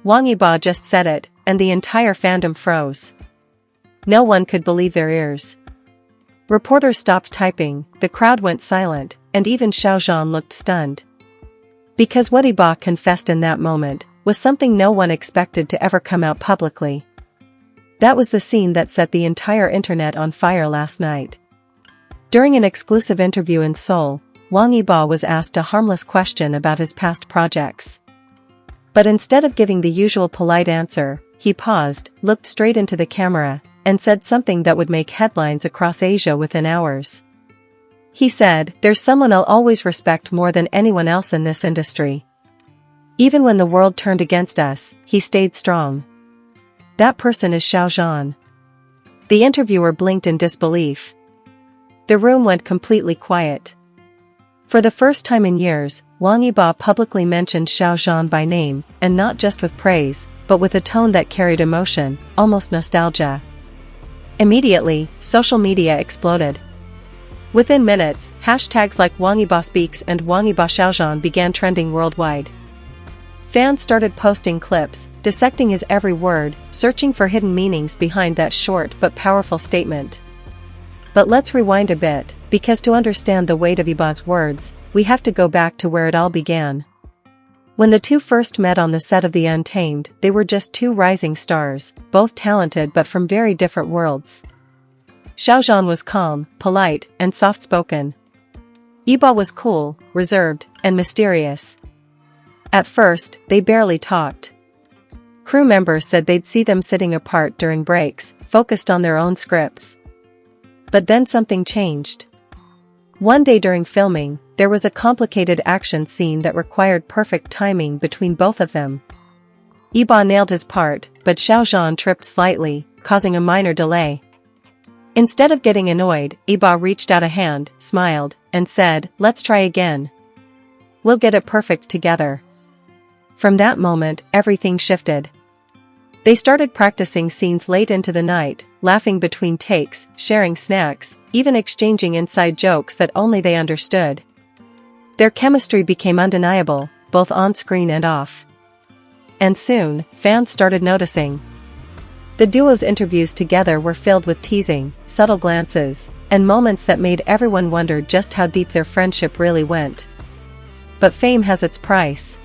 Wang Yibo just said it, and the entire fandom froze. No one could believe their ears. Reporters stopped typing, the crowd went silent, and even Xiao Zhan looked stunned. Because what Yibo confessed in that moment was something no one expected to ever come out publicly. That was the scene that set the entire internet on fire last night. During an exclusive interview in Seoul, Wang Yibo was asked a harmless question about his past projects. But instead of giving the usual polite answer, he paused, looked straight into the camera, and said something that would make headlines across Asia within hours. He said, "There's someone I'll always respect more than anyone else in this industry. Even when the world turned against us, he stayed strong. That person is Xiao Zhan." The interviewer blinked in disbelief. The room went completely quiet. For the first time in years, Wang Yibo publicly mentioned Xiao Zhan by name, and not just with praise, but with a tone that carried emotion, almost nostalgia. Immediately, social media exploded. Within minutes, hashtags like Wang Yibo speaks and Wang Yibo Xiao Zhan began trending worldwide. Fans started posting clips, dissecting his every word, searching for hidden meanings behind that short but powerful statement. But let's rewind a bit, because to understand the weight of Yibo's words, we have to go back to where it all began. When the two first met on the set of The Untamed, they were just two rising stars, both talented but from very different worlds. Xiao Zhan was calm, polite, and soft-spoken. Yibo was cool, reserved, and mysterious. At first, they barely talked. Crew members said they'd see them sitting apart during breaks, focused on their own scripts. But then something changed. One day during filming, there was a complicated action scene that required perfect timing between both of them. Yibo nailed his part, but Xiao Zhan tripped slightly, causing a minor delay. Instead of getting annoyed, Yibo reached out a hand, smiled, and said, "Let's try again. We'll get it perfect together." From that moment, everything shifted. They started practicing scenes late into the night, laughing between takes, sharing snacks, even exchanging inside jokes that only they understood. Their chemistry became undeniable, both on-screen and off. And soon, fans started noticing. The duo's interviews together were filled with teasing, subtle glances, and moments that made everyone wonder just how deep their friendship really went. But fame has its price.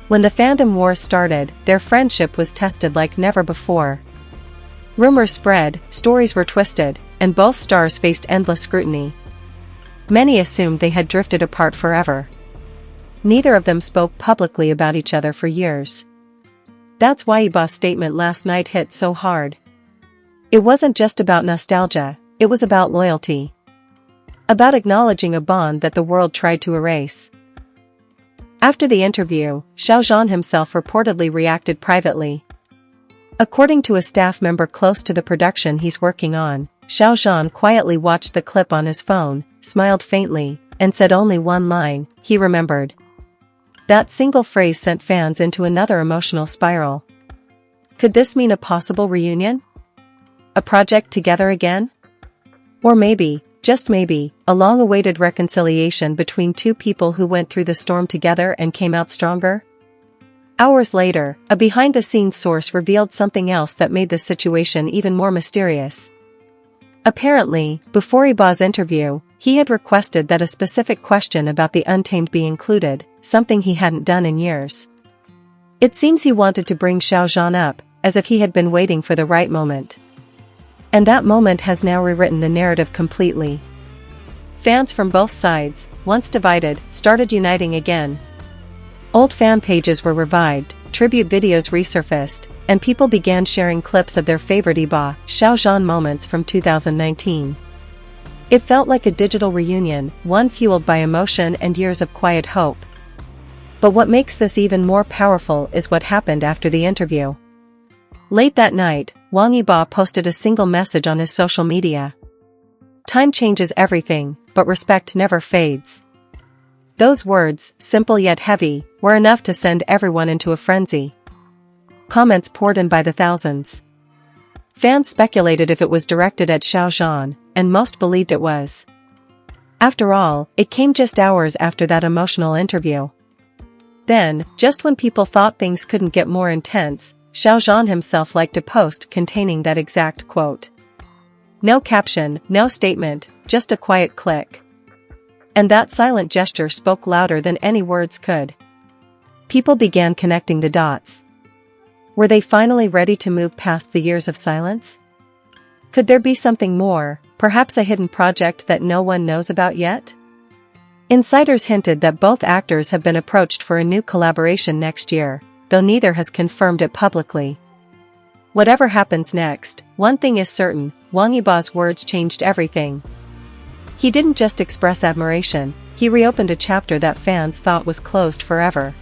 When the fandom wars started, their friendship was tested like never before. Rumors spread, stories were twisted, and both stars faced endless scrutiny. Many assumed they had drifted apart forever. Neither of them spoke publicly about each other for years. That's why Yibo's statement last night hit so hard. It wasn't just about nostalgia, it was about loyalty. About acknowledging a bond that the world tried to erase. After the interview, Xiao Zhan himself reportedly reacted privately. According to a staff member close to the production he's working on, Xiao Zhan quietly watched the clip on his phone, smiled faintly, and said only one line, he remembered. That single phrase sent fans into another emotional spiral. Could this mean a possible reunion? A project together again? Or maybe, just maybe, a long-awaited reconciliation between two people who went through the storm together and came out stronger? Hours later, a behind-the-scenes source revealed something else that made the situation even more mysterious. Apparently, before Yibo's interview, he had requested that a specific question about the Untamed be included, something he hadn't done in years. It seems he wanted to bring Xiao Zhan up, as if he had been waiting for the right moment. And that moment has now rewritten the narrative completely. Fans from both sides, once divided, started uniting again. Old fan pages were revived, tribute videos resurfaced, and people began sharing clips of their favorite Yibo, Xiao Zhan moments from 2019. It felt like a digital reunion, one fueled by emotion and years of quiet hope. But what makes this even more powerful is what happened after the interview. Late that night, Wang Yibo posted a single message on his social media. Time changes everything, but respect never fades. Those words, simple yet heavy, were enough to send everyone into a frenzy. Comments poured in by the thousands. Fans speculated if it was directed at Xiao Zhan, and most believed it was. After all, it came just hours after that emotional interview. Then, just when people thought things couldn't get more intense, Xiao Zhan himself liked a post containing that exact quote. No caption, no statement, just a quiet click. And that silent gesture spoke louder than any words could. People began connecting the dots. Were they finally ready to move past the years of silence? Could there be something more, perhaps a hidden project that no one knows about yet? Insiders hinted that both actors have been approached for a new collaboration next year, though neither has confirmed it publicly. Whatever happens next, one thing is certain: Wang Yibo's words changed everything. He didn't just express admiration, he reopened a chapter that fans thought was closed forever.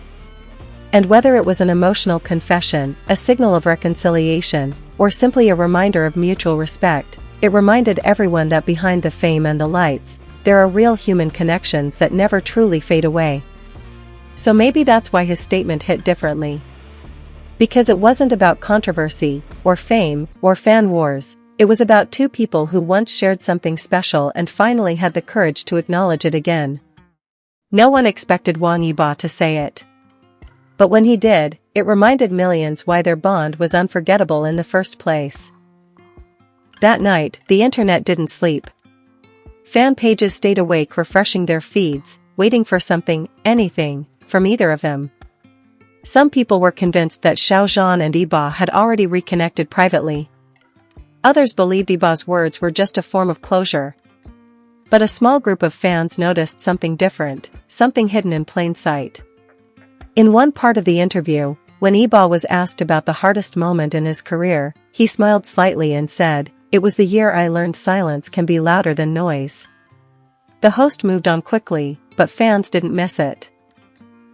And whether it was an emotional confession, a signal of reconciliation, or simply a reminder of mutual respect, it reminded everyone that behind the fame and the lights, there are real human connections that never truly fade away. So maybe that's why his statement hit differently. Because it wasn't about controversy, or fame, or fan wars, it was about two people who once shared something special and finally had the courage to acknowledge it again. No one expected Wang Yibo to say it. But when he did, it reminded millions why their bond was unforgettable in the first place. That night, the internet didn't sleep. Fan pages stayed awake refreshing their feeds, waiting for something, anything, from either of them. Some people were convinced that Xiao Zhan and Yibo had already reconnected privately. Others believed Yibo's words were just a form of closure. But a small group of fans noticed something different, something hidden in plain sight. In one part of the interview, when Yibo was asked about the hardest moment in his career, he smiled slightly and said, "It was the year I learned silence can be louder than noise." The host moved on quickly, but fans didn't miss it.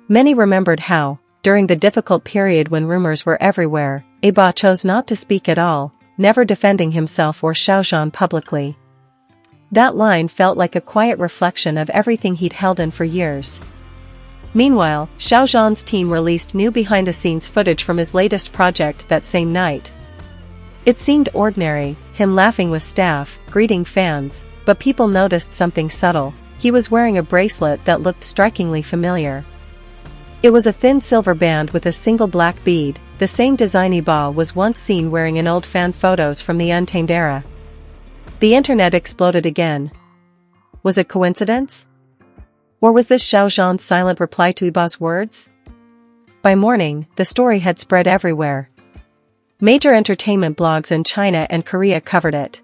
Many remembered how, during the difficult period when rumors were everywhere, Yibo chose not to speak at all, never defending himself or Xiao Zhan publicly. That line felt like a quiet reflection of everything he'd held in for years. Meanwhile, Xiao Zhan's team released new behind-the-scenes footage from his latest project that same night. It seemed ordinary, him laughing with staff, greeting fans, but people noticed something subtle. He was wearing a bracelet that looked strikingly familiar. It was a thin silver band with a single black bead, the same design Yibo was once seen wearing in old fan photos from the Untamed era. The internet exploded again. Was it coincidence? Or was this Xiao Zhan's silent reply to Yibo's words? By morning, the story had spread everywhere. Major entertainment blogs in China and Korea covered it.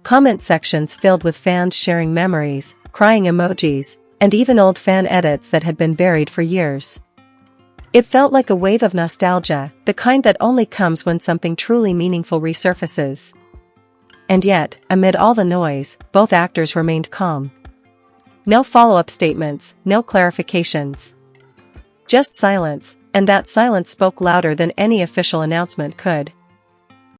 Comment sections filled with fans sharing memories, crying emojis, and even old fan edits that had been buried for years. It felt like a wave of nostalgia, the kind that only comes when something truly meaningful resurfaces. And yet, amid all the noise, both actors remained calm. No follow-up statements, no clarifications. Just silence, and that silence spoke louder than any official announcement could.